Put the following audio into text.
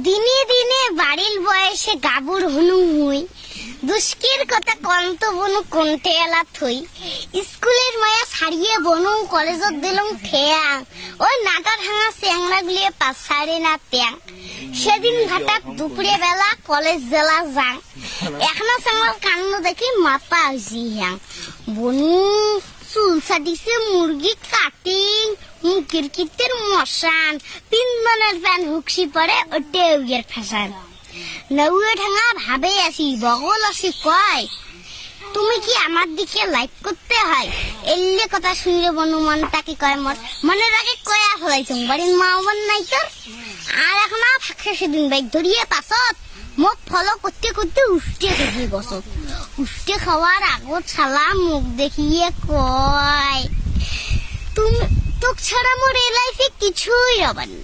দিনে দিনে বাড়ির বয়সে গাবুর হনু মুই দুষ্কের কথা কন্ত বনু কোনটে এলা থই স্কুলের মায়া ছাড়িয়ে বনু কলেজত দিলং ঠেয়াং ওই নাটার হাঙা চেংড়া গুলিয়ে পাছারে না ট্যাং সেদিন হঠাৎ দুপুরে বেলা কলেজ জেলা যাং এখনো চাঙাল কান্ড দেখি মাপা হইছি হ্যাং বনু চুল ছাটিছে মুরগি কাটিং মুখের কিতের মশান তিনজনের প্যান হুকসি পড়ে ওটে উগের ফ্যাশন নৌয়ে ঠাঙা ভাবে আসি বগল আসি কয় তুমি কি আমার দিকে লাইক করতে হয় এলে কথা শুনলে বনু মনটাকে কয় মোর মনের আগে কয়া হলাইছুম বাড়ির মা বোন নাই তোর আর এখন ফাঁকে সেদিন বাইক ধরিয়ে পাছত মুখ ফলো করতে করতে উঠতে দেখি বসত উঠতে খাওয়ার আগত শালা মুখ দেখিয়ে কয় তুমি তোক ছাড়া মোর এই লাইফে কিছুই হবার না।